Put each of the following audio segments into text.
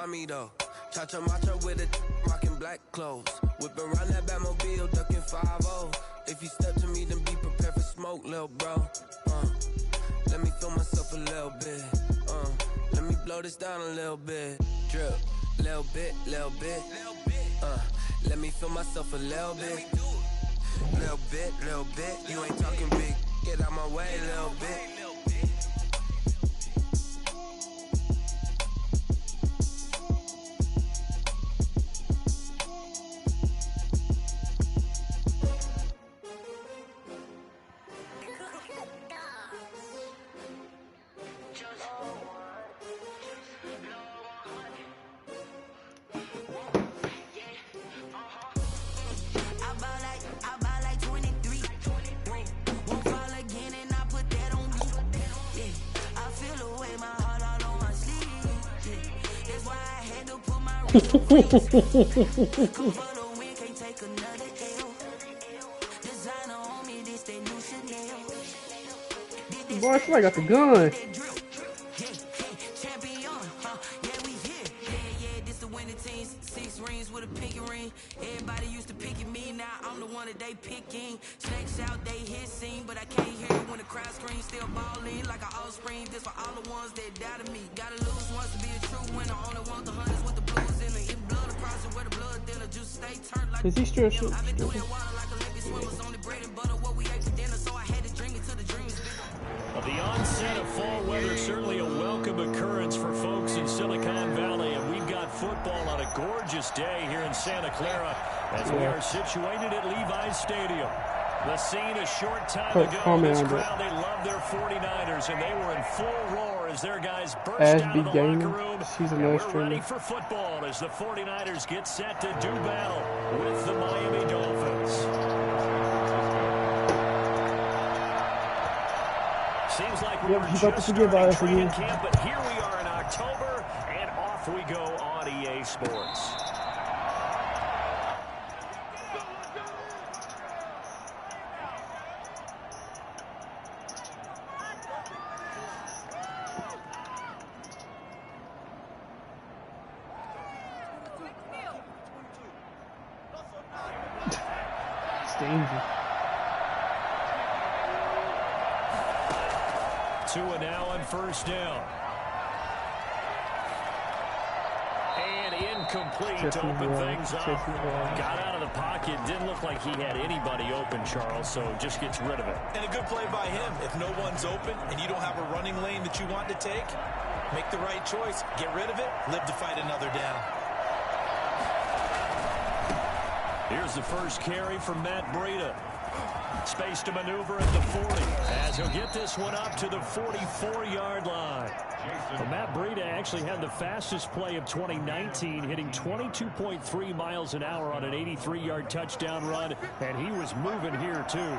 me though. Cha-cha macha with a rocking black clothes. Whipping around that Batmobile, ducking 5-0. If you step to me, then be prepared for smoke, lil' bro. Let me feel myself a little bit. Let me blow this down a little bit. Drip, little bit, little bit. Let me feel myself a little bit. Little bit, little bit. You ain't talking big. Get out my way, little bit. Boy, I feel like I got the gun. Everybody used to pick at me, now I'm the one that they picking. Snakes out, they hit scene, but I can't hear it when the crowd screams. Still ballin' like an offspring. This for all the ones that doubted me. Gotta lose once to be a true winner. Only want the hunters with the blues in it. Eating blood across it where the blood thinner. Juice stay turned like. Is he still shooting? I've been through that water like Olympic swimmers. Only bread and butter what we ate for dinner, so I had to drink it till the dreams bigger. Well, the onset of fall weather certainly a welcome occurrence for folks in Silicon Valley, and we've got football on a gorgeous day here in Santa Clara as we are situated at Levi's Stadium. The scene a short time ago, this crowd, they love their 49ers, and they were in full roar as their guys burst out of the locker room. And we're ready for football as the 49ers get set to do battle with the Miami Dolphins. Seems like we were just starting training camp, but here we are in October, and off we go on EA Sports. It's dangerous. Tua now on first down. And incomplete to open things up. Got out of the pocket. Didn't look like he had anybody open, Charles, so just gets rid of it. And a good play by him. If no one's open and you don't have a running lane that you want to take, make the right choice. Get rid of it. Live to fight another down. Here's the first carry from Matt Breida. Space to maneuver at the 40 as he'll get this one up to the 44-yard line. Well, Matt Breida actually had the fastest play of 2019, hitting 22.3 miles an hour on an 83-yard touchdown run, and he was moving here too.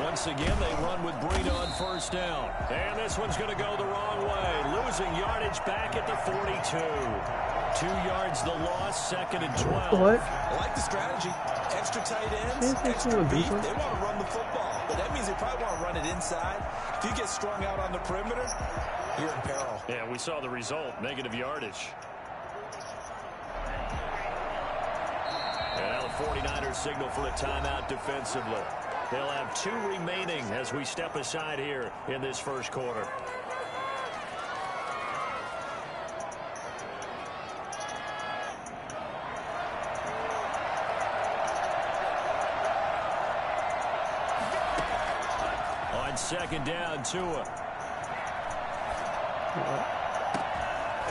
Once again, they run with Breida on first down. And this one's going to go the wrong way. Losing yardage back at the 42. 2 yards the loss, 2nd and 12. What? I like the strategy. Extra tight ends, extra beat. They want to run the football, but that means they probably want to run it inside. If you get strung out on the perimeter, you're in peril. Yeah, we saw the result, negative yardage. And now the 49ers signal for a timeout defensively. They'll have 2 remaining as we step aside here in this first quarter. On second down, Tua.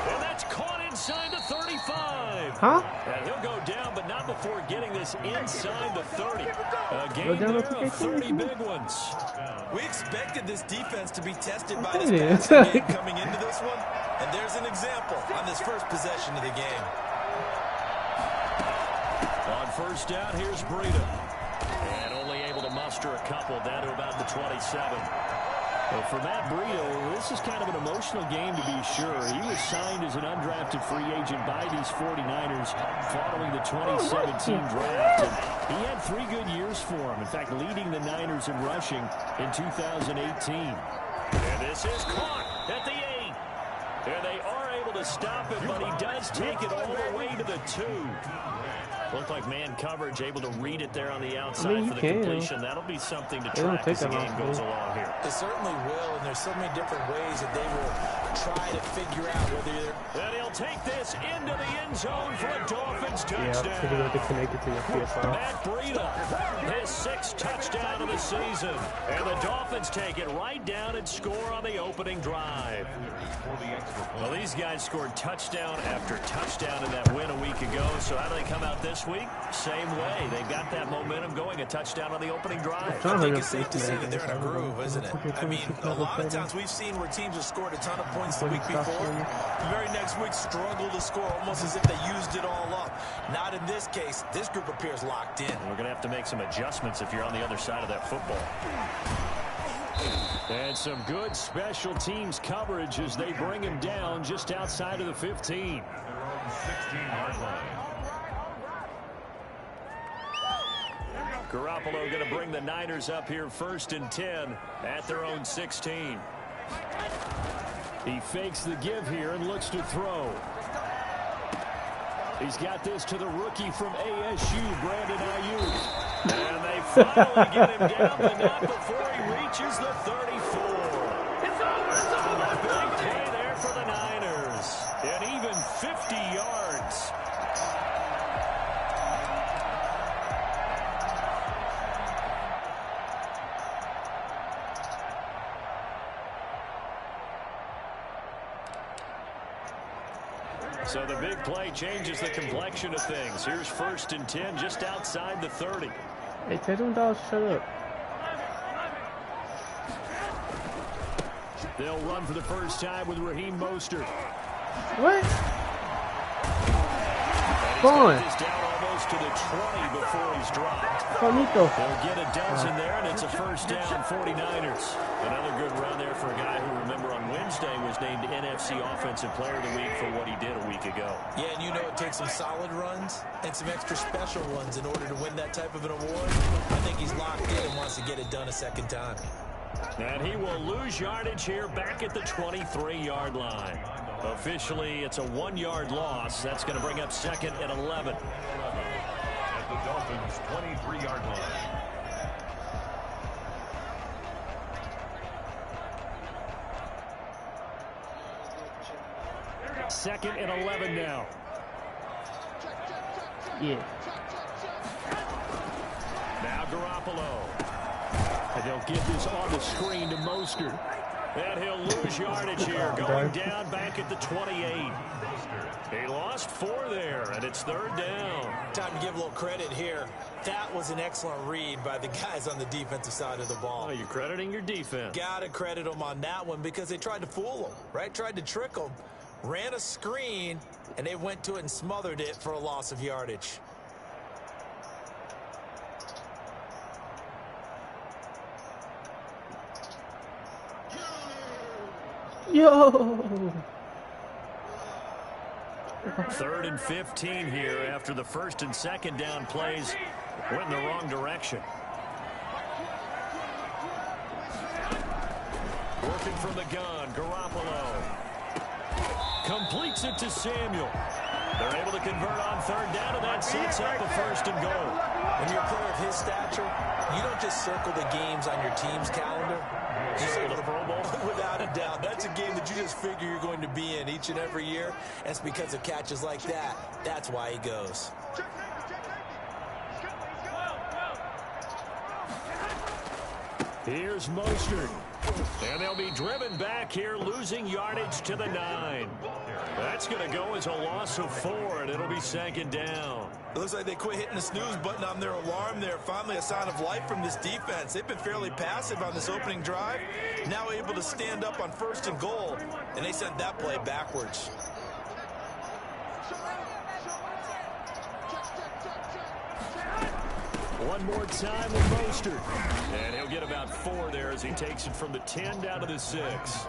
And that's caught inside the 35. Huh? And he'll go down, but not before getting this inside the 30. A game there of 30 big ones. We expected this defense to be tested by this passing game coming into this one, and there's an example on this first possession of the game. On first down, here's Breida. And only able to muster a couple down to about the 27. Well, for Matt Breida, this is kind of an emotional game to be sure. He was signed as an undrafted free agent by these 49ers following the 2017 draft. And he had 3 good years for him. In fact, leading the Niners in rushing in 2018. And this is caught at the 8. And they are able to stop it, but he does take it all the way to the 2. Looked like man coverage, able to read it there on the outside for the completion. That'll be something to track as the game goes along here. It certainly will, and there's so many different ways that they will try to figure out whether you're... And he'll take this into the end zone for a Dolphins touchdown. Yeah, so you have to connect it to your PS5. Matt Breida, his 6th touchdown of the season. And the Dolphins take it right down and score on the opening drive. Well, these guys scored touchdown after touchdown in that win a week ago. So how do they come out this week? Same way. They got that momentum going, a touchdown on the opening drive. I think it's safe to say that they're in a groove, isn't it? I mean, a lot of times we've seen where teams have scored a ton of points the week before. The very next week struggle to score almost as if they used it all up. Not in this case. This group appears locked in. We're going to have to make some adjustments if you're on the other side of that football. And some good special teams coverage as they bring him down just outside of the 15. Garoppolo going to bring the Niners up here 1st and 10 at their own 16. He fakes the give here and looks to throw. He's got this to the rookie from ASU, Brandon Ayuk. And they finally get him down, but not before he reaches the 34. A big play there for the Niners. And even 50 yards. So the big play changes the complexion of things. Here's 1st and 10 just outside the 30. Hey, tell them dogs shut up. They'll run for the first time with Raheem Mostert. What? Go on. He's down almost to the 20 before he's dropped. Bonito. They'll get a dozen there, and it's a first down, 49ers. Another good run there for a guy who, remember, on Wednesday was named NFC Offensive Player of the Week for what he did a week ago. Yeah, and you know it takes some solid runs and some extra special ones in order to win that type of an award. I think he's locked in and wants to get it done a second time. And he will lose yardage here back at the 23-yard line. Officially, it's a 1-yard loss. That's going to bring up 2nd and 11. At the Dolphins' 23-yard line. Second and 11 now. Yeah. Now Garoppolo. And they'll get this on the screen to Mostert. And he'll lose yardage here, going down back at the 28. He lost 4 there, and it's 3rd down. Time to give a little credit here. That was an excellent read by the guys on the defensive side of the ball. Oh, you're crediting your defense. Gotta credit them on that one because they tried to fool them, right? Tried to trick them. Ran a screen, and they went to it and smothered it for a loss of yardage. Yo! 3rd and 15 here after the 1st and 2nd down plays went in the wrong direction. Working from the gun, Garoppolo. Completes it to Samuel. They're able to convert on 3rd down, and that sets up a 1st and goal. When you're a player of his stature, you don't just circle the games on your team's calendar. You circle the Pro Bowl. Without a doubt. That's a game that you just figure you're going to be in each and every year. And it's because of catches like that. That's why he goes. Here's Mostert. And they'll be driven back here, losing yardage to the 9. That's going to go as a loss of 4, and it'll be 2nd down. It looks like they quit hitting the snooze button on their alarm there. Finally a sign of life from this defense. They've been fairly passive on this opening drive. Now able to stand up on 1st and goal, and they sent that play backwards. One more time with Mostert. And he'll get about 4 there as he takes it from the 10 down to the 6.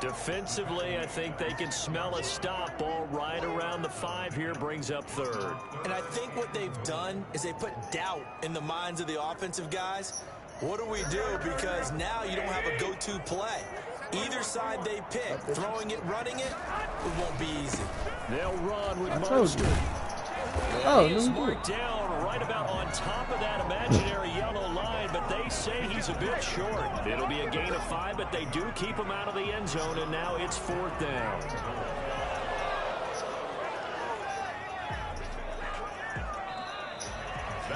Defensively, I think they can smell a stop. Ball right around the 5 here, brings up 3rd. And I think what they've done is they put doubt in the minds of the offensive guys. What do we do? Because now you don't have a go-to play. Either side they pick, throwing it, running it, it won't be easy. They'll run with Mostert. He is marked down right about on top of that imaginary yellow line, but they say he's a bit short. It'll be a gain of 5, but they do keep him out of the end zone, and now it's 4th down.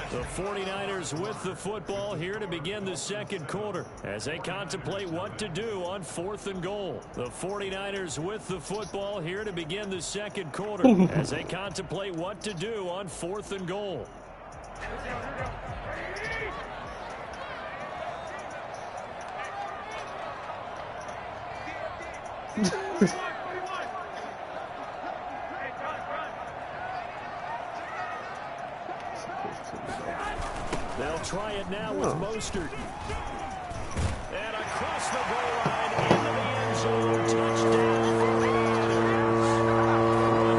The 49ers with the football here to begin the second quarter as they contemplate what to do on 4th and goal. The 49ers with the football here to begin the second quarter as they contemplate what to do on 4th and goal. They'll try it now with Mostert. And across the goal line into the end zone. Touchdown 49ers.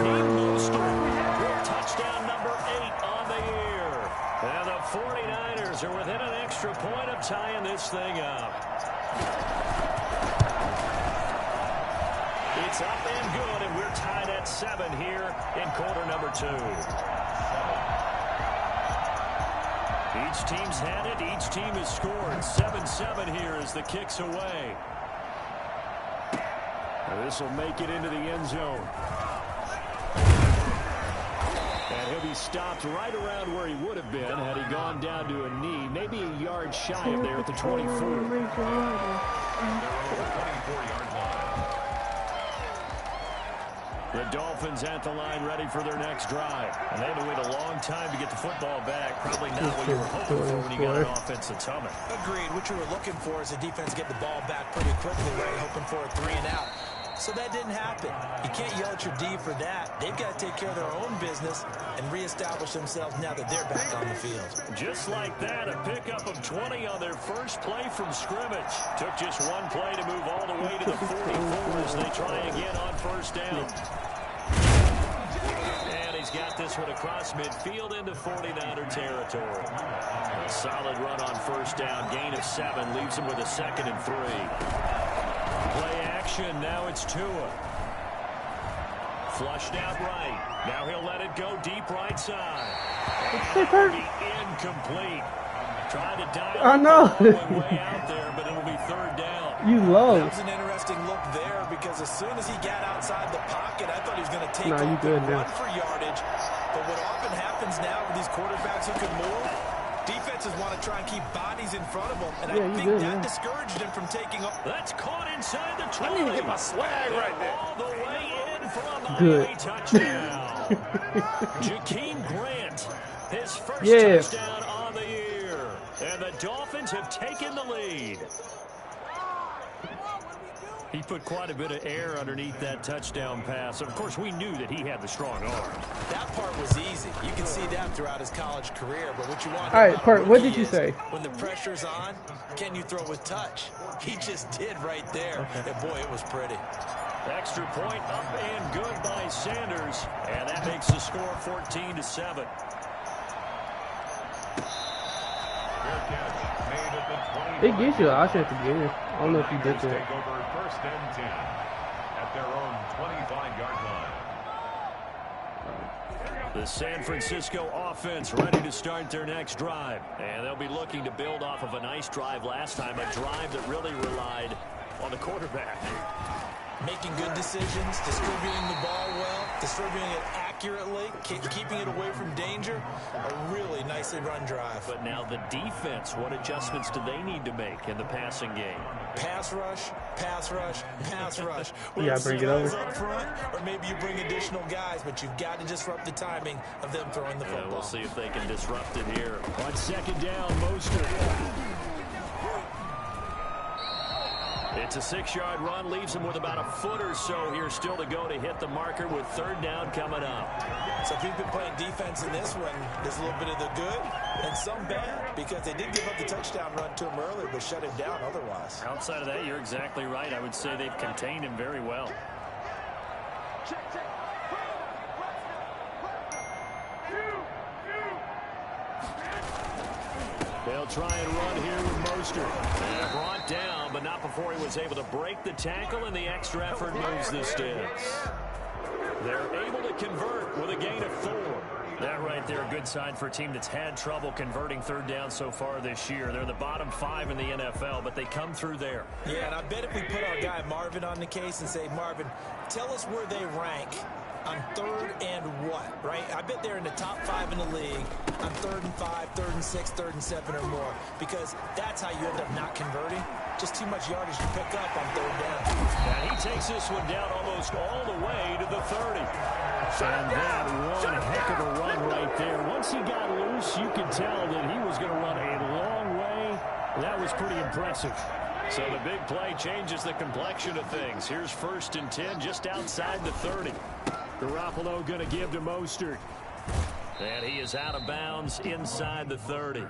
Raheem Mostert with touchdown number 8 on the year. And the 49ers are within an extra point of tying this thing up. It's up and good, and we're tied at 7 here in quarter number 2. Each team's had it. Each team has scored. 7-7 here as the kick's away. This will make it into the end zone. And he'll be stopped right around where he would have been had he gone down to a knee. Maybe a yard shy of there at the 24. 24-yard line. The Dolphins at the line ready for their next drive. And they had to wait a long time to get the football back. Probably not what you were hoping for when you got an offense that's humming. Agreed. What you were looking for is the defense get the ball back pretty quickly, right? Hoping for a 3 and out. So that didn't happen. You can't yell at your D for that. They've got to take care of their own business and reestablish themselves now that they're back on the field. Just like that, a pickup of 20 on their first play from scrimmage. Took just one play to move all the way to the 44 as they try again on first down. And he's got this one across midfield into 49er territory. A solid run on first down, gain of 7, leaves him with a 2nd and 3. Play action, now it's Tua. Flushed out right. Now he'll let it go deep right side. It'll be incomplete. Trying to dial way out there, but it'll be 3rd down. You low. That was an interesting look there because as soon as he got outside the pocket, I thought he was going to take off and run for yardage. But what often happens now with these quarterbacks who can move, defenses want to try and keep bodies in front of them, and I think that discouraged him from taking off. That's caught inside the 20. I need to get my swag right there. All the way in for a Miami touchdown. Jakeem Grant, his first touchdown on the year. And the Dolphins have taken the lead. He put quite a bit of air underneath that touchdown pass. Of course, we knew that he had the strong arm. That part was easy. You can see that throughout his college career. But what you want? All right, Part, what did you say? When the pressure's on, can you throw with touch? He just did right there. Okay. And boy, it was pretty. Extra point up and good by Sanders. And that makes the score 14-7. It gives you an option at the beginning. I don't know if you did that. Take over 1st and 10 at their own 25-yard line. The San Francisco offense ready to start their next drive. And they'll be looking to build off of a nice drive last time, a drive that really relied on the quarterback. Making good decisions, distributing the ball well, distributing it accurately, keeping it away from danger. A really nicely run drive. But now the defense, what adjustments do they need to make in the passing game? Pass rush, pass rush, pass rush. You gotta bring it over. Up front, or maybe you bring additional guys, but you've got to disrupt the timing of them throwing the football. We'll see if they can disrupt it here. On 2nd down, Mostert. It's a 6-yard run, leaves him with about a foot or so here still to go to hit the marker with 3rd down coming up. So if you've been playing defense in this one, there's a little bit of the good and some bad because they did give up the touchdown run to him earlier but shut him down otherwise. Outside of that, you're exactly right. I would say they've contained him very well. They'll try and run here with Mostert. And brought down, but not before he was able to break the tackle, and the extra effort moves the sticks. They're able to convert with a gain of 4. That right there, a good sign for a team that's had trouble converting third down so far this year. They're the bottom 5 in the NFL, but they come through there. Yeah, and I bet if we put our guy Marvin on the case and say, Marvin, tell us where they rank on 3rd and what, right? I bet they're in the top 5 in the league on 3rd and 5, 3rd and 6, 3rd and 7 or more, because that's how you end up not converting. Just too much yardage to pick up on 3rd down. And he takes this one down almost all the way to the 30. And that one heck of a run right there. Once he got loose, you could tell that he was going to run a long way. That was pretty impressive. So the big play changes the complexion of things. Here's 1st and 10 just outside the 30. Garoppolo going to give to Mostert. And he is out of bounds inside the 30.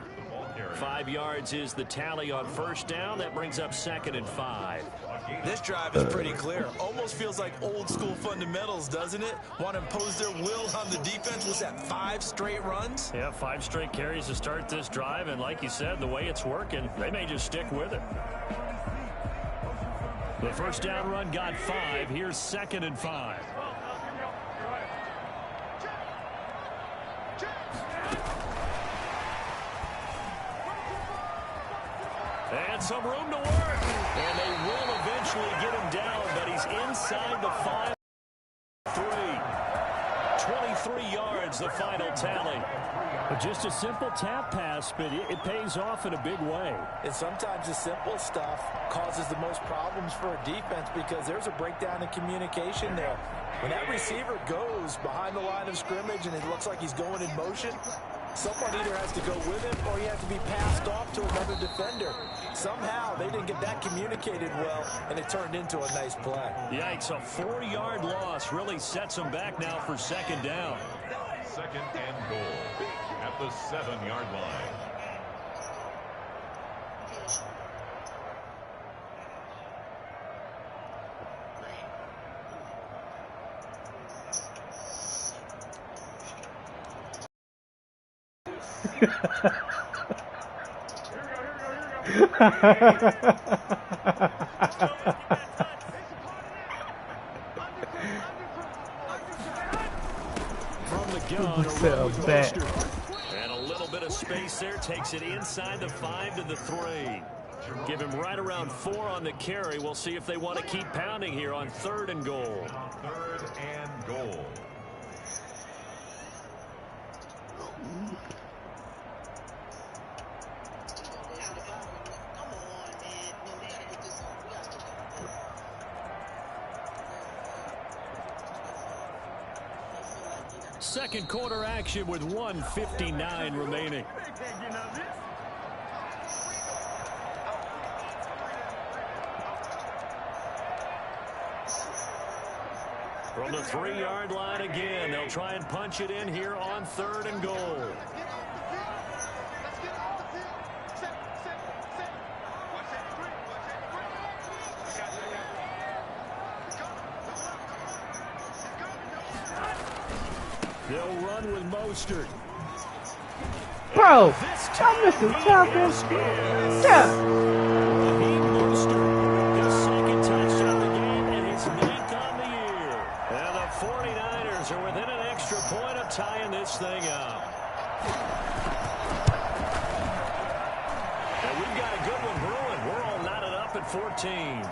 5 yards is the tally on 1st down. That brings up 2nd and 5. This drive is pretty clear. Almost feels like old school fundamentals, doesn't it? Want to impose their will on the defense. Was that 5 straight runs? Yeah, 5 straight carries to start this drive. And like you said, the way it's working, they may just stick with it. The 1st down run got 5. Here's 2nd and 5. And some room to work. And they will eventually get him down, but he's inside the 5-3. 23 yards, the final tally. But just a simple tap pass, but it pays off in a big way. And sometimes the simple stuff causes the most problems for a defense because there's a breakdown in communication there. When that receiver goes behind the line of scrimmage and it looks like he's going in motion, someone either has to go with him or he has to be passed off to another defender. Somehow they didn't get that communicated well, and it turned into a nice play. Yikes, a 4-yard loss really sets them back now for 2nd down. 2nd and goal at the 7-yard line. From the gun, and a little bit of space there takes it inside the 5 to the 3. Give him right around 4 on the carry. We'll see if they want to keep pounding here on 3rd and goal. 3rd and goal. Second quarter action with 1:59 remaining. From the 3-yard line again, they'll try and punch it in here on 3rd and goal. They'll run with Mostert. Bro, I'm missing tackles. Yeah. Mostert, his 2nd touchdown of the game and his 9th on the year. And the 49ers are within an extra point of tying this thing up. And we've got a good one brewing. We're all knotted up at 14.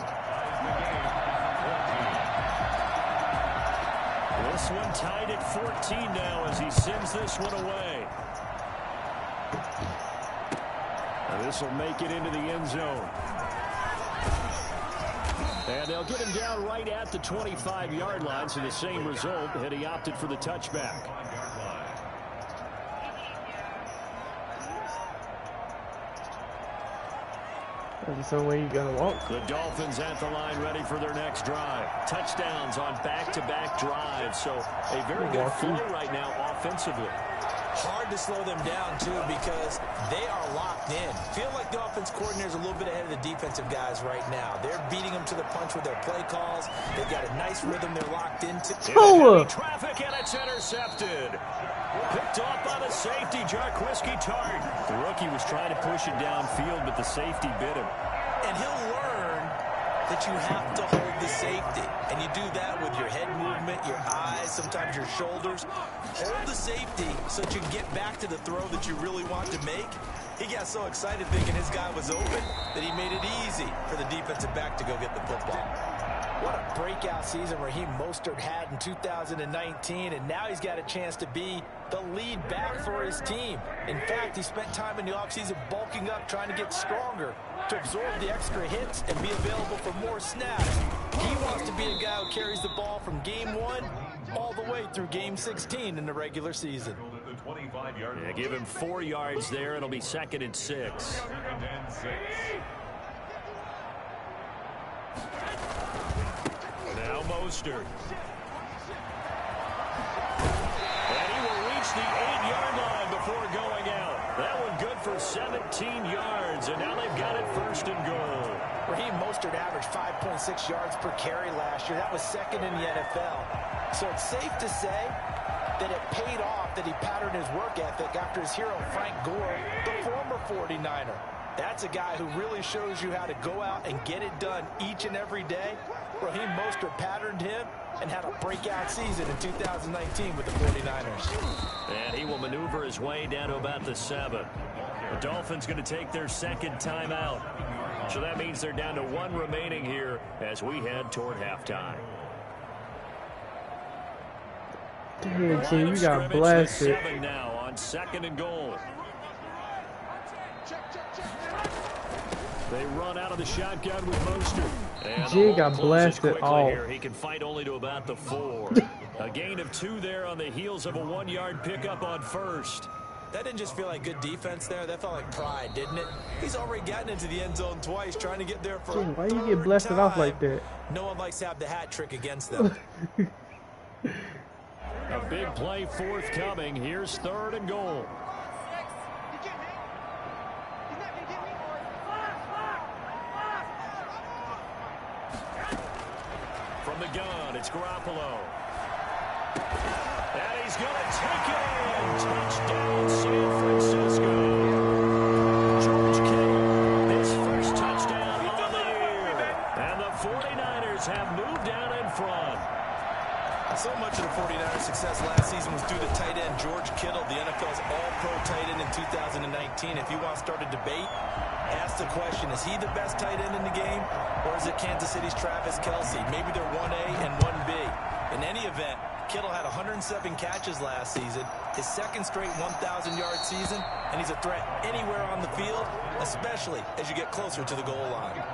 This one tied at 14 now as he sends this one away. And this will make it into the end zone. And they'll get him down right at the 25-yard line, so the same result had he opted for the touchback. That's the way you're going to walk. The Dolphins at the line ready for their next drive. Touchdowns on back-to-back drives, so a very good flow right now offensively. Hard to slow them down, too, because they are locked in. Feel like the offense coordinator is a little bit ahead of the defensive guys right now. They're beating them to the punch with their play calls. They've got a nice rhythm they're locked into. Traffic, and it's intercepted. Picked off by the safety, Jarquiski Tart. The rookie was trying to push it downfield, but the safety bit him. And he'll learn that you have to hold the safety. And you do that with your head movement, your eyes, sometimes your shoulders. Hold the safety so that you get back to the throw that you really want to make. He got so excited thinking his guy was open that he made it easy for the defensive back to go get the football. What a breakout season Raheem Mostert had in 2019, and now he's got a chance to be the lead back for his team. In fact, he spent time in the offseason bulking up, trying to get stronger, to absorb the extra hits and be available for more snaps. He wants to be a guy who carries the ball from game 1 all the way through game 16 in the regular season. Yeah, give him 4 yards there. It'll be 2nd and 6. Now Mostert. And he will reach the 8-yard line before going out. That one good for 17 yards, and now they've got it 1st and goal. Raheem Mostert averaged 5.6 yards per carry last year. That was 2nd in the NFL. So it's safe to say that it paid off that he patterned his work ethic after his hero Frank Gore, the former 49er. That's a guy who really shows you how to go out and get it done each and every day. Raheem Mostert patterned him and had a breakout season in 2019 with the 49ers. And he will maneuver his way down to about the 7. The Dolphins going to take their 2nd timeout. So that means they're down to 1 remaining here as we head toward halftime. Damn, G, you got blasted. 7 now on 2nd and goal. They run out of the shotgun with Mostert. G got blasted off. He can fight only to about the 4. A gain of 2 there on the heels of a 1-yard pickup on 1st. That didn't just feel like good defense there. That felt like pride, didn't it? He's already gotten into the end zone twice, trying to get there for Dude, why you get blasted off like that? No one likes to have the hat trick against them. A big play forthcoming. Here's 3rd and goal. From the gun, it's Garoppolo. And he's going to take it in. Touchdown, San Francisco. George Kittle, his 1st touchdown on the year. And the 49ers have moved down in front. So much of the 49ers' success last season was due to tight end George Kittle, the NFL's all-pro tight end in 2019. If you want to start a debate, ask the question, is he the best tight end in the game, or is it Kansas City's Travis Kelce? Maybe they're 1A and 1B. In any event, Kittle had 107 catches last season, his 2nd straight 1,000-yard season, and he's a threat anywhere on the field, especially as you get closer to the goal line.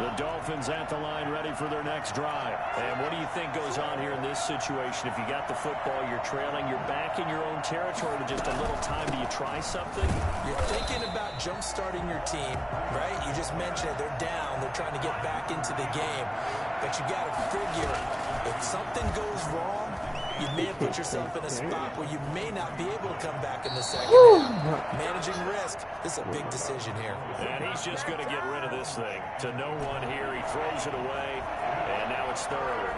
The Dolphins at the line ready for their next drive. And what do you think goes on here in this situation? If you got the football, you're trailing, you're back in your own territory with just a little time. Do you try something? You're thinking about jump-starting your team, right? You just mentioned it. They're down. They're trying to get back into the game. But you got to figure, if something goes wrong, you may have put yourself in a spot where you may not be able to come back in the 2nd half. Managing risk, this is a big decision here. And he's just going to get rid of this thing. To no one here, he throws it away, and now it's 3rd.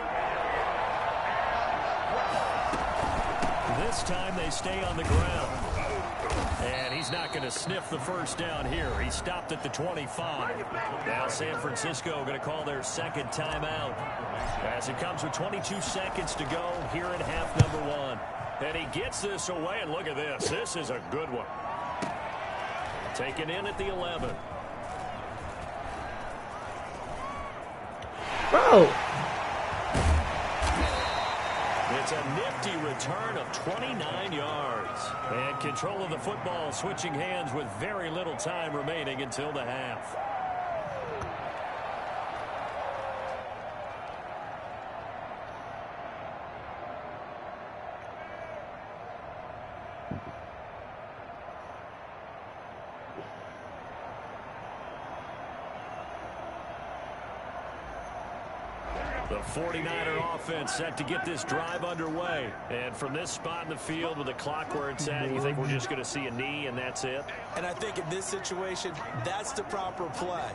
This time they stay on the ground. And he's not going to sniff the 1st down here. He stopped at the 25. Now San Francisco going to call their 2nd timeout as it comes with 22 seconds to go here in half number 1. And he gets this away, and look at this. This is a good one. Taken in at the 11. Bro. It's a nifty return of 29 yards. And control of the football switching hands with very little time remaining until the half. The 49er offense set to get this drive underway. And from this spot in the field with the clock where it's at, you think we're just going to see a knee and that's it? And I think in this situation, that's the proper play.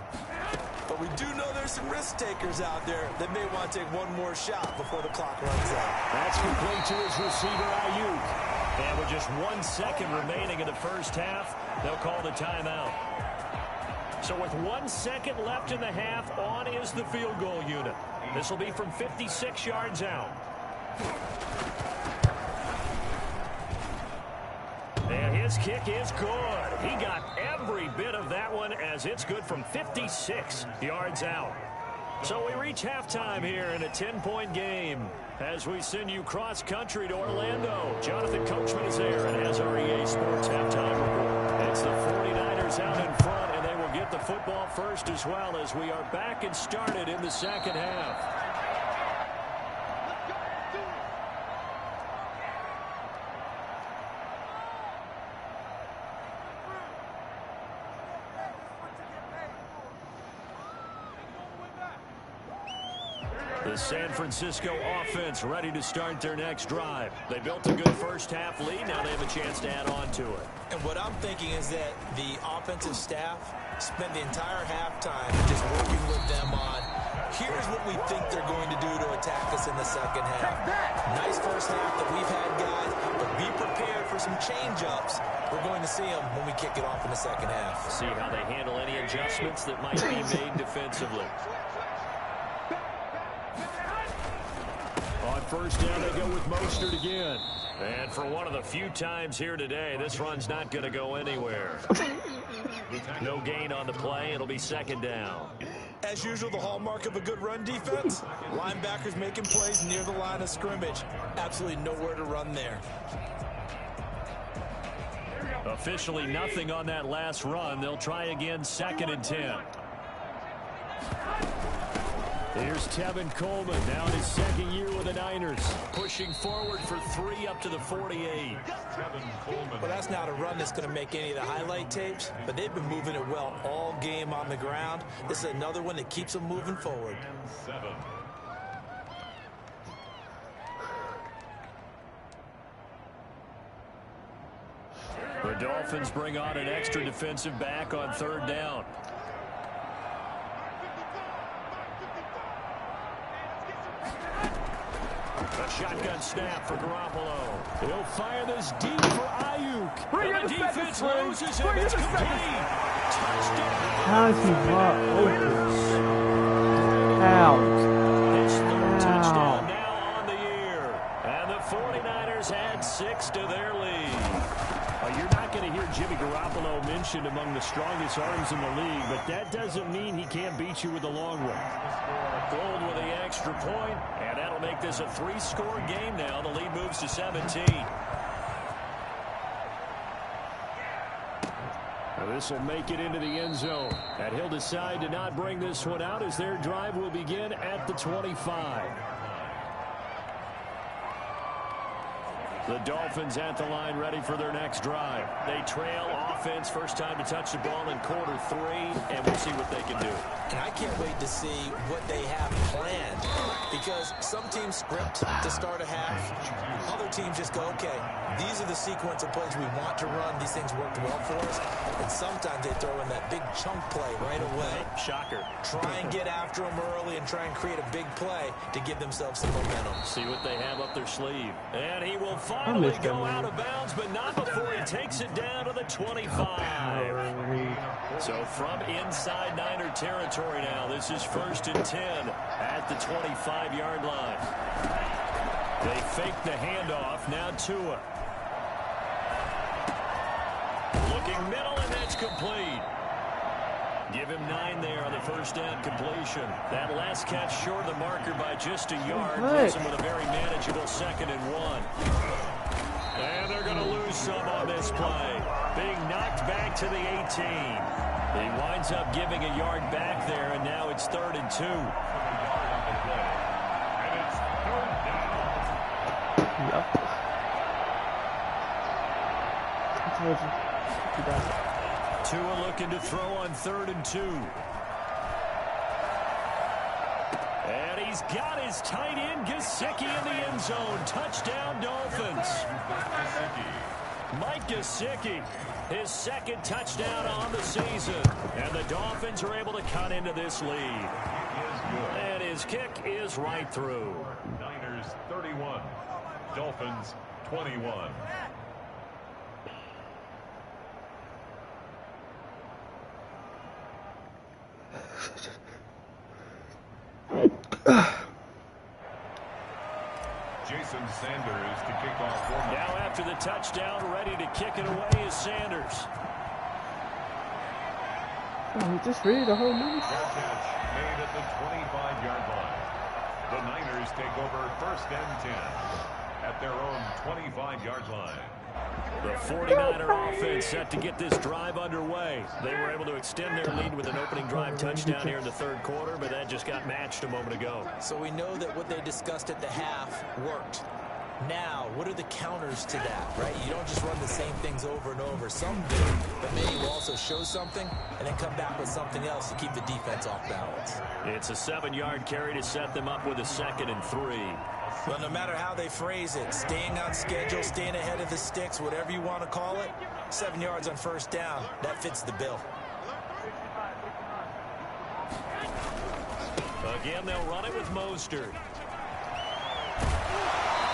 But we do know there's some risk takers out there that may want to take one more shot before the clock runs out. That's complete to his receiver, Ayuk. And with just 1 second remaining in the first half, they'll call the timeout. So with 1 second left in the half, on is the field goal unit. This will be from 56 yards out. And his kick is good. He got every bit of that one as it's good from 56 yards out. So we reach halftime here in a 10-point game as we send you cross-country to Orlando. Jonathan Coachman is there and has our EA Sports halftime report. It's the 49ers out in front, and they will get the football first as well as we are back and started in the second half. The San Francisco offense ready to start their next drive. They built a good first-half lead. Now they have a chance to add on to it. And what I'm thinking is that the offensive staff spent the entire halftime just working with them on, here's what we think they're going to do to attack us in the second half. Nice first half that we've had, guys, but be prepared for some change-ups. We're going to see them when we kick it off in the second half. See how they handle any adjustments that might be made defensively. On first down, they go with Mostert again. And for one of the few times here today, this run's not going to go anywhere. No gain on the play. It'll be second down. As usual, the hallmark of a good run defense, linebackers making plays near the line of scrimmage. Absolutely nowhere to run there. Officially nothing on that last run. They'll try again, 2nd and 10. Here's Tevin Coleman, now in his second year with the Niners, pushing forward for 3 up to the 48. Well, that's not a run that's going to make any of the highlight tapes, but they've been moving it well all game on the ground. This is another one that keeps them moving forward. The Dolphins bring on an extra defensive back on 3rd down. A shotgun snap for Garoppolo. He'll fire this deep for Ayuk. And the defense loses him. It's complete. Touchdown. How is he not open? How? His 3rd touchdown now on the year. And the 49ers add 6 to their lead. You're not going to hear Jimmy Garoppolo mentioned among the strongest arms in the league, but that doesn't mean he can't beat you with a long one. Gold with the extra point, and that'll make this a 3-score game now. The lead moves to 17. This will make it into the end zone, and he'll decide to not bring this one out as their drive will begin at the 25. The Dolphins at the line ready for their next drive. They trail offense, first time to touch the ball in quarter 3, and we'll see what they can do. And I can't wait to see what they have planned, because some teams script to start a half. Other teams just go, okay, these are the sequence of plays we want to run. These things worked well for us. And sometimes they throw in that big chunk play right away. Shocker. Try and get after them early and try and create a big play to give themselves some momentum. See what they have up their sleeve. And he will finally go out of bounds, but not before he takes it down to the 25. So from inside Niner territory now, this is 1st and 10 at the 25-yard line. They fake the handoff, now Tua. Looking middle, and that's complete. Give him 9 there on the first down completion. That last catch short of the marker by just a yard. Leaves him with a very manageable 2nd and 1. And they're going to lose some on this play. Being knocked back to the 18. He winds up giving a yard back there, and now it's 3rd and 2. And it's 3rd down. Yep. I told you. Tua looking to throw on 3rd and 2. And he's got his tight end, Gesicki, in the end zone. Touchdown, Dolphins. Mike Gesicki, his second touchdown on the season. And the Dolphins are able to cut into this lead. And his kick is right through. Niners 31, Dolphins 21. Jason Sanders to kick off. Now after the touchdown, ready to kick it away is Sanders. Oh, he just read the whole movie. Fair catch made at the 25-yard line. The Niners take over 1st and 10 at their own 25-yard line. The 49er offense set to get this drive underway. They were able to extend their lead with an opening drive touchdown here in the third quarter, but that just got matched a moment ago. So we know that what they discussed at the half worked. Now, what are the counters to that, right? You don't just run the same things over and over. Some do, but maybe you also show something and then come back with something else to keep the defense off balance. It's a 7-yard carry to set them up with a 2nd and 3. Well, no matter how they phrase it, staying on schedule, staying ahead of the sticks, whatever you want to call it, 7 yards on 1st down, that fits the bill. Again, they'll run it with Mostert.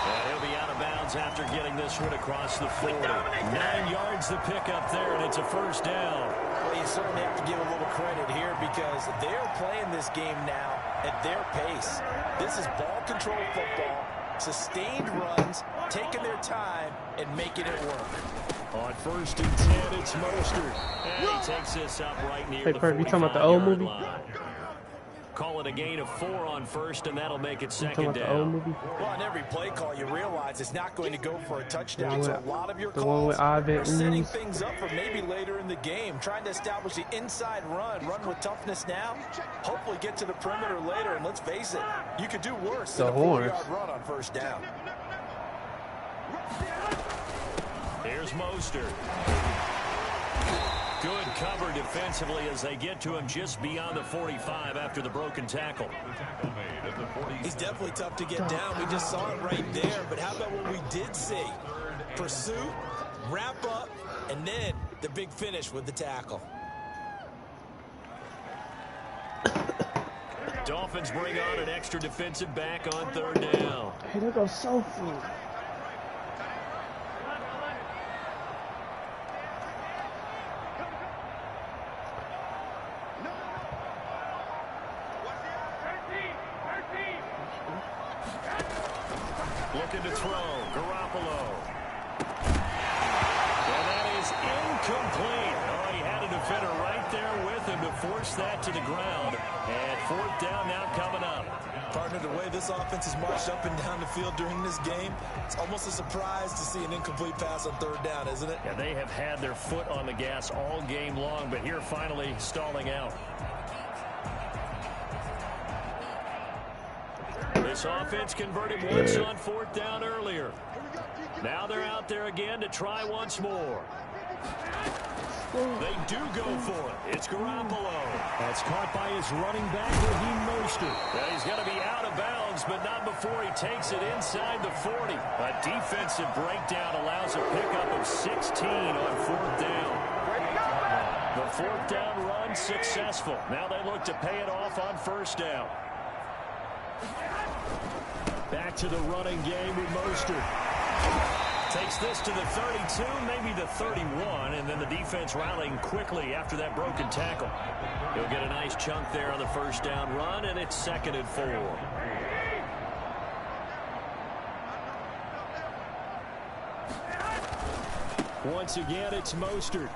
And he'll be out of bounds after getting this one across the 40. 9 yards to pick up there, and it's a 1st down. Well, you certainly have to give a little credit here because they're playing this game now at their pace. This is ball control football, sustained runs, taking their time, and making it work. On 1st and 10, it's Mostert. And he takes this up right near the 45-yard line. You talking about the old movie? Call it a gain of 4 on 1st, and that'll make it 2nd the old down. movie? Well, on every play call, you realize it's not going to go for a touchdown. So a lot of your the one calls with Ivan are setting Ooze. things up for maybe later in the game, trying to establish the inside run with toughness now, hopefully get to the perimeter later, and let's face it, you could do worse than a 4-yard run on 1st down. Here's Mostert. Good cover defensively as they get to him just beyond the 45 after the broken tackle. He's definitely tough to get down. We just saw it right there. But how about what we did see? Pursuit, wrap up, and then the big finish with the tackle. Dolphins bring on an extra defensive back on 3rd down. Hey, they go so full. Looking to throw, Garoppolo. And that is incomplete. Oh, he had a defender right there with him to force that to the ground. And 4th down now coming up. Partner, the way this offense has marched up and down the field during this game, it's almost a surprise to see an incomplete pass on 3rd down, isn't it? Yeah, they have had their foot on the gas all game long, but here finally stalling out. This offense converted once on 4th down earlier. Now they're out there again to try once more. They do go for it. It's Garoppolo. That's caught by his running back, Raheem Mostert. Well, he's going to be out of bounds, but not before he takes it inside the 40. A defensive breakdown allows a pickup of 16 on 4th down. The 4th down run successful. Now they look to pay it off on 1st down. Back to the running game with Mostert. Takes this to the 32, maybe the 31, and then the defense rallying quickly after that broken tackle. He'll get a nice chunk there on the 1st down run, and it's 2nd and 4. Once again, it's Mostert.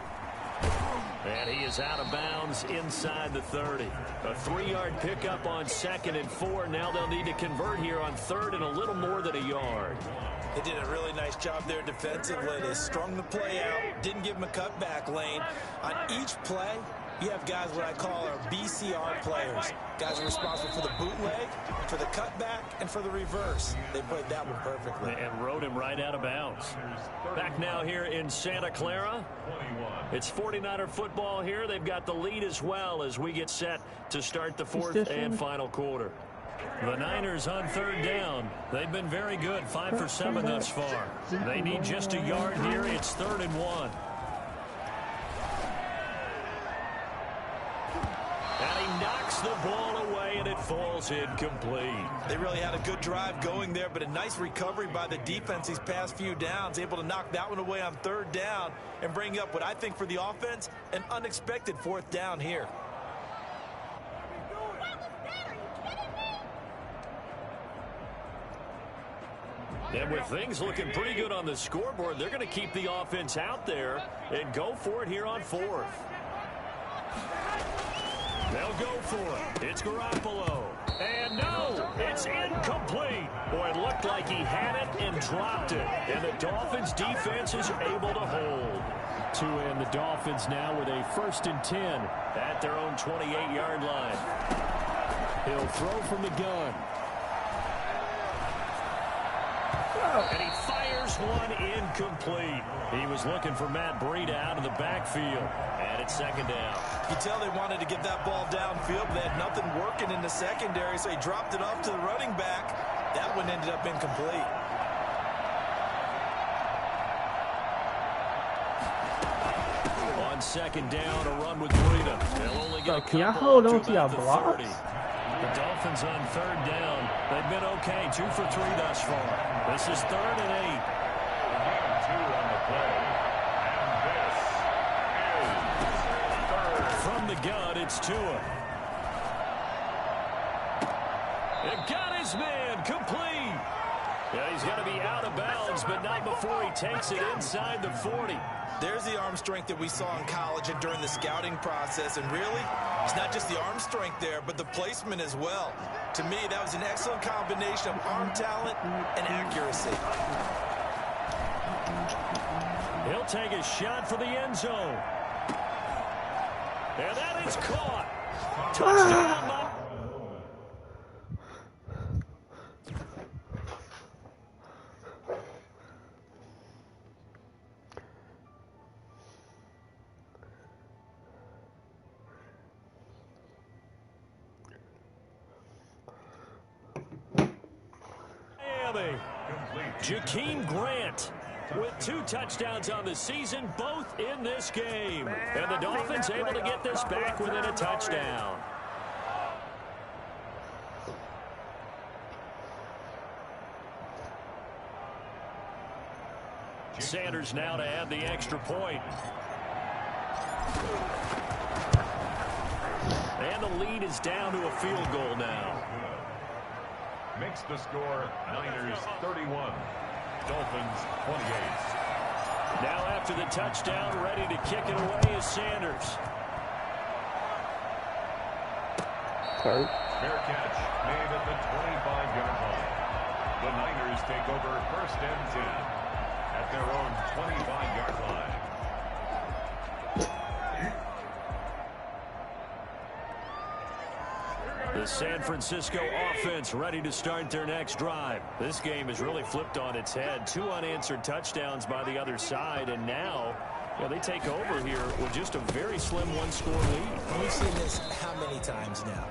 And he is out of bounds inside the 30. A 3-yard pickup on 2nd and 4. Now they'll need to convert here on 3rd and a little more than a yard. They did a really nice job there defensively. They strung the play out, didn't give him a cutback lane. On each play, you have guys what I call our BCR players. Guys are responsible for the bootleg, for the cutback, and for the reverse. They played that one perfectly. And rode him right out of bounds. Back now here in Santa Clara. It's 49er football here. They've got the lead as well as we get set to start the 4th and final quarter. The Niners on third down. They've been very good, 5 for 7 thus far. They need just a yard here. It's 3rd and 1. And he knocks the ball away, and it falls incomplete. They really had a good drive going there, but a nice recovery by the defense these past few downs, able to knock that one away on 3rd down and bring up what I think for the offense, an unexpected 4th down here. And with things looking pretty good on the scoreboard, they're going to keep the offense out there and go for it here on 4th. They'll go for it. It's Garoppolo. And no, it's incomplete. Boy, it looked like he had it and dropped it. And the Dolphins defense is able to hold. The Dolphins now with a 1st and 10 at their own 28-yard line. He'll throw from the gun. And he fires one incomplete. He was looking for Matt Breida out of the backfield. And it's 2nd down. You tell they wanted to get that ball downfield, but they had nothing working in the secondary, so he dropped it off to the running back. That one ended up incomplete. On 2nd down, a run with Breida. They'll only get a Can y'all couple hold up on to to y'all about the blocks? 30. The Dolphins on 3rd down. They've been okay, 2 for 3 thus far. This is 3rd and 8. Gain 2 on the play. And this is 3rd. From the gun, it's Tua. It got his man complete. Yeah, he's going to be out of bounds, but not before he takes it inside the 40. There's the arm strength that we saw in college and during the scouting process. And really, it's not just the arm strength there, but the placement as well. To me, that was an excellent combination of arm talent and accuracy. He'll take a shot for the end zone. And that is caught. Touchdown. Jakeem Grant with 2 touchdowns on the season, both in this game. And the Dolphins able to get this back within a touchdown. Sanders now to add the extra point. And the lead is down to a field goal now. Makes the score Niners 31, Dolphins 28. Now after the touchdown, ready to kick it away is Sanders. Sorry. Fair catch made at the 25-yard line. The Niners take over 1st and 10 at their own 25-yard line. The San Francisco offense ready to start their next drive. This game has really flipped on its head. 2 unanswered touchdowns by the other side, and now they take over here with just a very slim 1-score lead. We've seen this how many times now?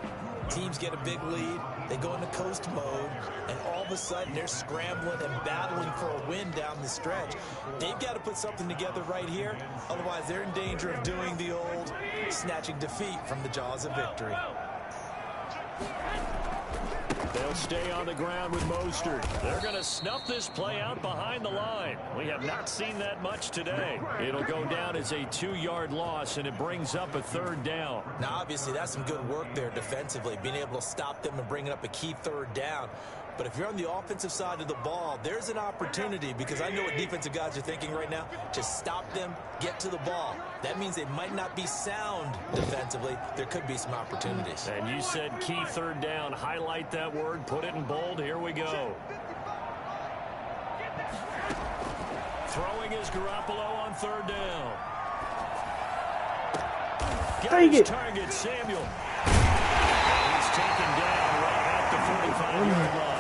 Teams get a big lead, they go into coast mode, and all of a sudden they're scrambling and battling for a win down the stretch. They've got to put something together right here, otherwise they're in danger of doing the old snatching defeat from the jaws of victory. They'll stay on the ground with Mostert. They're going to snuff this play out behind the line. We have not seen that much today. It'll go down as a 2-yard loss, and it brings up a 3rd down. Now, obviously, that's some good work there defensively, being able to stop them and bringing up a key 3rd down. But if you're on the offensive side of the ball, there's an opportunity, because I know what defensive guys are thinking right now. Just stop them, get to the ball. That means they might not be sound defensively. There could be some opportunities. And you said key 3rd down. Highlight that word. Put it in bold. Here we go. Throwing is Garoppolo on 3rd down. Got his target, Samuel. He's taken down right at the 45-yard line.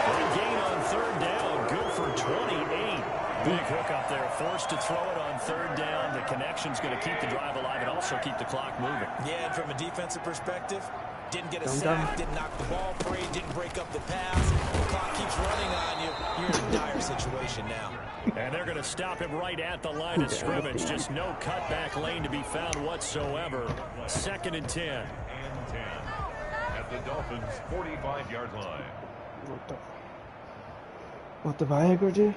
A gain on 3rd down, good for 28. Big hook up there, forced to throw it on 3rd down. The connection's going to keep the drive alive and also keep the clock moving. Yeah, and from a defensive perspective, Didn't get a sack, didn't knock the ball free, didn't break up the pass. The clock keeps running on you. You're in a dire situation now. And they're going to stop him right at the line of scrimmage. Just no cutback lane to be found whatsoever. 2nd and 10. And 10 at the Dolphins' 45-yard line. What the Viagra do?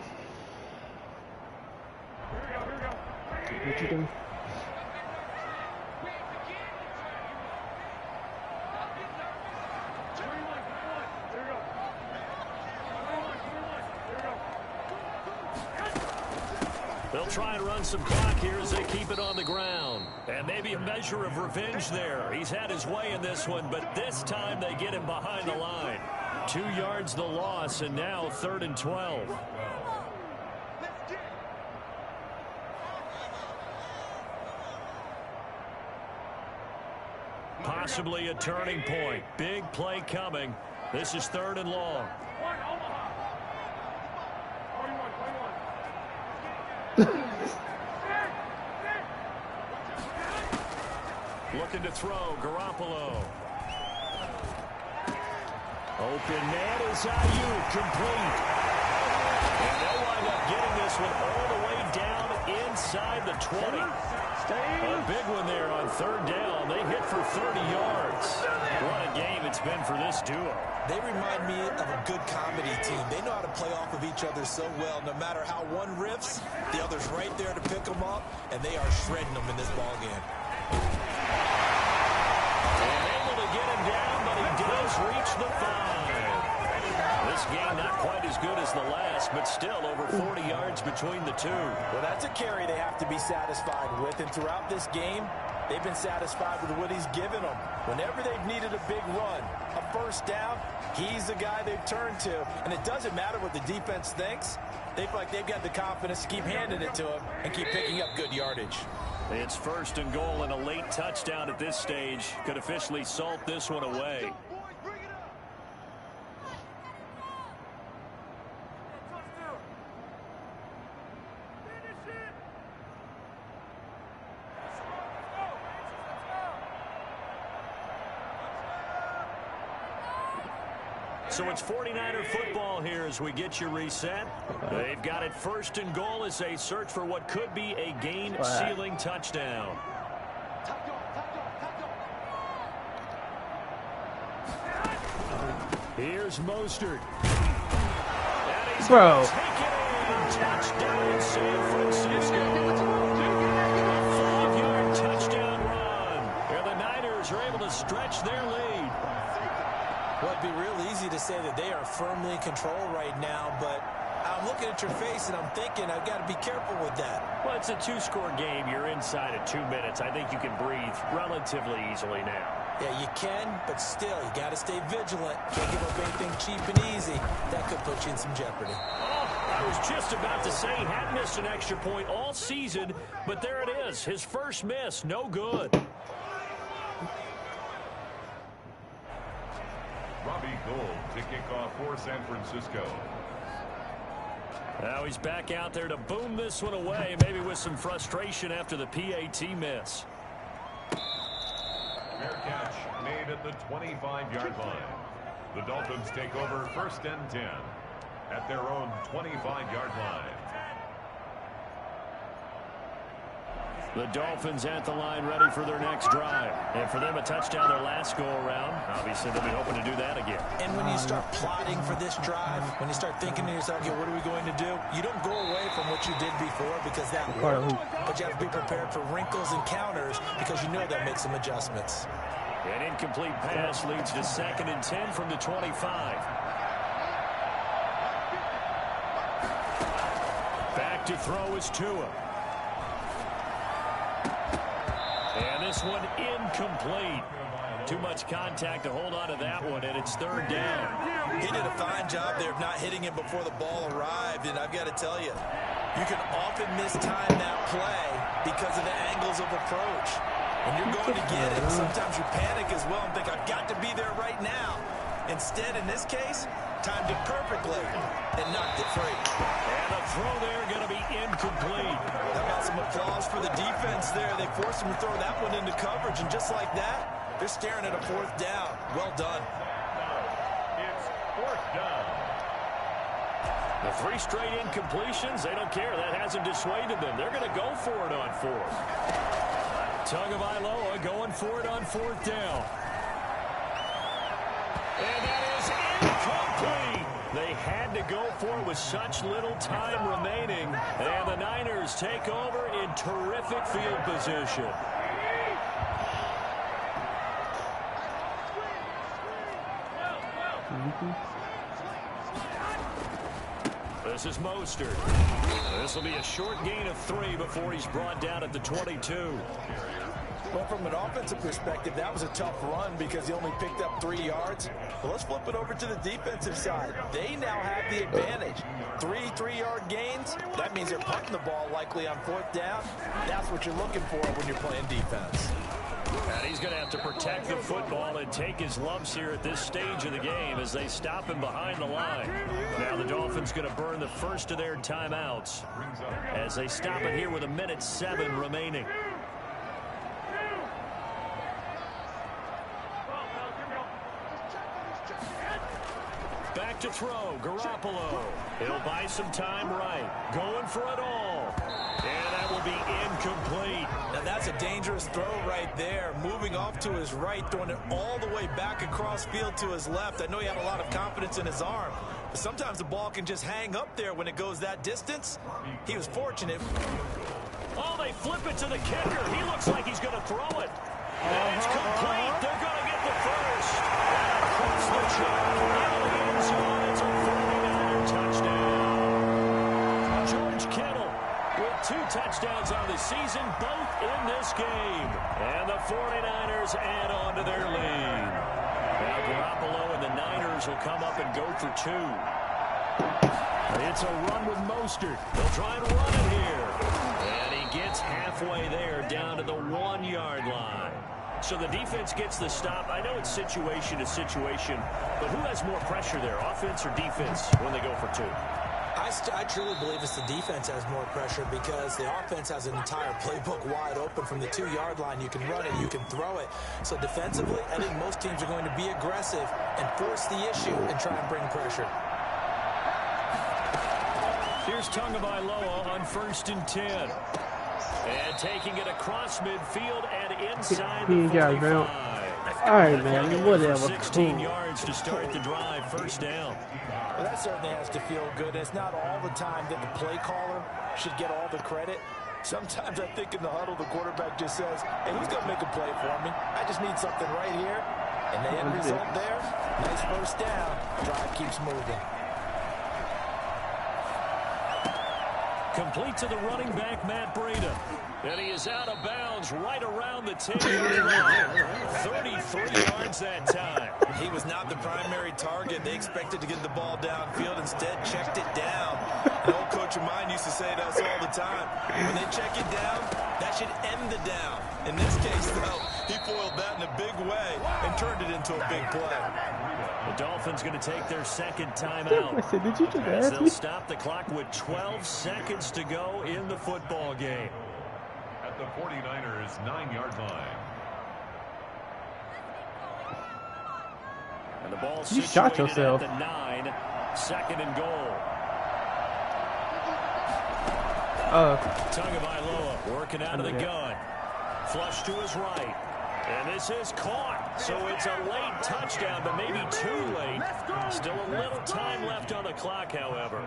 What you doing? They'll try and run some clock here as they keep it on the ground. And maybe a measure of revenge there. He's had his way in this one, but this time they get him behind the line. 2 yards the loss, and now 3rd and 12. Possibly a turning point. Big play coming. This is 3rd and long. Looking to throw, Garoppolo. Open man is Ayuk, complete. And they'll wind up getting this one all the way down inside the 20. A big one there on 3rd down. They hit for 30 yards. What a game it's been for this duo. They remind me of a good comedy team. They know how to play off of each other so well. No matter how one riffs, the other's right there to pick them up, and they are shredding them in this ball game. Able to get him down, but he does reach the 5. This game not quite as good as the last, but still over 40 yards between the two. Well, that's a carry they have to be satisfied with, and throughout this game, they've been satisfied with what he's given them. Whenever they've needed a big run, a 1st down, he's the guy they've turned to. And it doesn't matter what the defense thinks. They feel like they've got the confidence to keep handing it to him and keep picking up good yardage. It's 1st and goal, and a late touchdown at this stage could officially salt this one away. So it's 49er football here as we get you reset. They've got it 1st and goal as they search for what could be a game-sealing touchdown. Here's Mostert. And he's Bro. Touchdown San Francisco. 5-yard touchdown run. And the Niners are able to stretch their lead. Well, it'd be real easy to say that they are firmly in control right now, but I'm looking at your face and I'm thinking I've got to be careful with that. Well, it's a 2-score game. You're inside of 2 minutes. I think you can breathe relatively easily now. Yeah, you can, but still, you got to stay vigilant. Can't give up anything cheap and easy. That could put you in some jeopardy. Oh, I was just about to say he had missed an extra point all season, but there it is. His first miss, no good. Robbie Gould to kick off for San Francisco. Now he's back out there to boom this one away, maybe with some frustration after the PAT miss. Fair catch made at the 25-yard line. The Dolphins take over 1st and 10 at their own 25-yard line. The Dolphins at the line ready for their next drive. And for them, a touchdown their last go-around. Obviously, they'll be hoping to do that again. And when you start plotting for this drive, when you start thinking to yourself, okay, what are we going to do? You don't go away from what you did before because that worked. But you have to be prepared for wrinkles and counters because you know that makes some adjustments. An incomplete pass leads to 2nd and 10 from the 25. Back to throw is Tua. And this one incomplete. Too much contact to hold on to that one, and it's 3rd down. He did a fine job there of not hitting him before the ball arrived, and I've got to tell you, you can often mistime that play because of the angles of approach. When you're going to get it, sometimes you panic as well and think, I've got to be there right now. Instead, in this case, timed it perfectly and knocked it free. And the throw there going to be incomplete. How about some applause for the defense there? They forced him to throw that one into coverage, and just like that, They're staring at a 4th down. Well done. It's 4th down. The 3 straight incompletions, they don't care. That hasn't dissuaded them. They're going to go for it on 4th. Tagovailoa going for it on 4th down. And that is incomplete. They had to go for it with such little time remaining. And the Niners take over in terrific field position. This is Mostert. This will be a short gain of 3 before he's brought down at the 22. Well, from an offensive perspective, that was a tough run because he only picked up 3 yards. Well, let's flip it over to the defensive side. They now have the advantage. 3 3-yard gains. That means they're punting the ball likely on 4th down. That's what you're looking for when you're playing defense. And he's going to have to protect the football and take his lumps here at this stage of the game as they stop him behind the line. Now the Dolphins going to burn the first of their timeouts as they stop it here with 1:07 remaining. Back to throw, Garoppolo. He'll buy some time right. Going for it all. And that will be incomplete. Now that's a dangerous throw right there. Moving off to his right, throwing it all the way back across field to his left. I know he had a lot of confidence in his arm, but sometimes the ball can just hang up there when it goes that distance. He was fortunate. Oh, they flip it to the kicker. He looks like he's going to throw it. And it's complete. They're going to get the first. And across the chalk, out of the end zone, it's a 49er touchdown. George Kittle with 2 touchdowns on the season, both in this game. And the 49ers add on to their lead. Now Garoppolo and the Niners will come up and go for 2. It's a run with Mostert. They'll try and run it here. And he gets halfway there down to the 1-yard line. So the defense gets the stop. I know it's situation to situation, but who has more pressure there, offense or defense, when they go for 2? I truly believe it's the defense has more pressure because the offense has an entire playbook wide open from the 2-yard line. You can run it, you can throw it. So defensively, I think most teams are going to be aggressive and force the issue and try and bring pressure. Here's Tagovailoa on 1st and 10. And taking it across midfield and inside the 45. All right, man, whatever. 16 yards to start the drive, 1st down. Well, that certainly has to feel good. It's not all the time that the play caller should get all the credit. Sometimes I think in the huddle, the quarterback just says, hey, who's going to make a play for me? I just need something right here. And the end result there, nice 1st down. Drive keeps moving. Complete to the running back, Matt Breida. And he is out of bounds right around the 10-yard line. 33 yards that time. He was not the primary target. They expected to get the ball downfield. Instead, checked it down. An old coach of mine used to say to us all the time, when they check it down, that should end the down. In this case, though, he foiled that in a big way and turned it into a big play. The Dolphins going to take their 2nd timeout. Did you just as ask they'll me? stop the clock with 12 seconds to go in the football game. At the 49ers' 9-yard line. And the ball You shot situated yourself. at the 9, 2nd and goal. Tagovailoa working out of the gun. Flush to his right. And this is caught. So it's a late touchdown, but maybe too late. Still a little time left on the clock, however.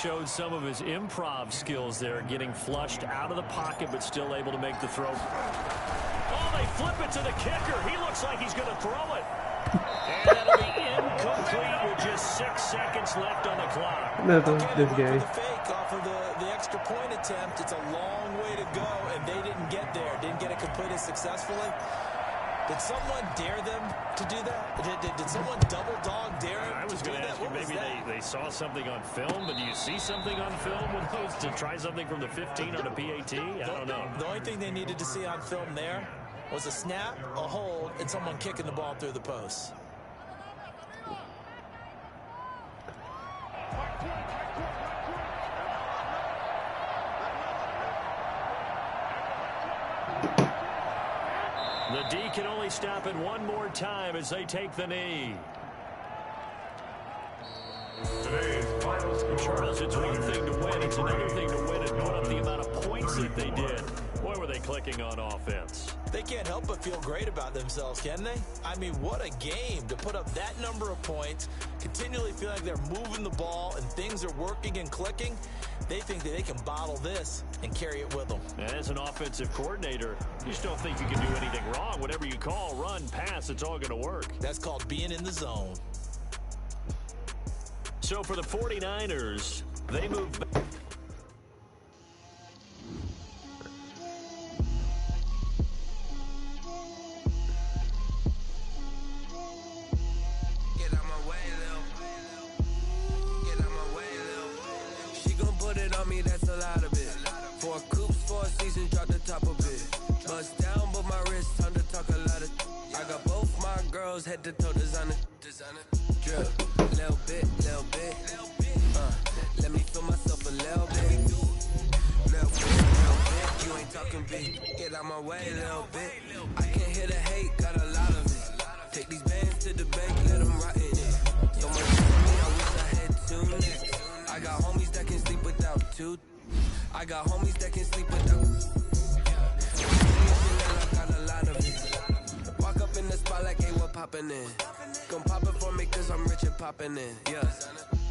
Showed some of his improv skills there, getting flushed out of the pocket, but still able to make the throw. Oh, they flip it to the kicker. He looks like he's going to throw it. And that'll be incomplete with just 6 seconds left on the clock. This game. The fake off of the extra point attempt. It's a long way to go, and they didn't get there. Didn't get it completed successfully. Did someone dare them to do that? Did someone double dog dare them? I was going to ask you, maybe they saw something on film, but do you see something on film with those to try something from the 15 on a PAT? I don't know. The only thing they needed to see on film there was a snap, a hold, and someone kicking the ball through the post. The D can only stop it one more time as they take the knee. Today's final score. Charles, it's one thing to win. It's another thing to win and put up the amount of points that they did. Boy, were they clicking on offense. They can't help but feel great about themselves, can they? I mean, what a game to put up that number of points, continually feel like they're moving the ball and things are working and clicking. They think that they can bottle this and carry it with them. And as an offensive coordinator, you just don't think you can do anything wrong. Whatever you call, run, pass, it's all going to work. That's called being in the zone. So for the 49ers, they move back. Get out my way, Lil. Get out my way, Lil. She gon' put it on me, that's a lot of it. 4 coops, 4 seasons, drop the top of it. Bust down, but my wrist, time to talk a lot of. I got both my girls head to toe designer. Drip, little bit, little bit. Let me feel myself a little bit. Little bit, you ain't talking big. Get out my way, little bit. I can't hear the hate, got a lot of it. Take these bands to the bank, let them rot in it. So much for me, I wish I had 2 necks. I got homies that can sleep without 2. I got homies that can sleep without. I got a lot of it. Walk up in the spot like, hey, what poppin' in? Gon' pop it for me cause I'm rich and poppin' in, yeah.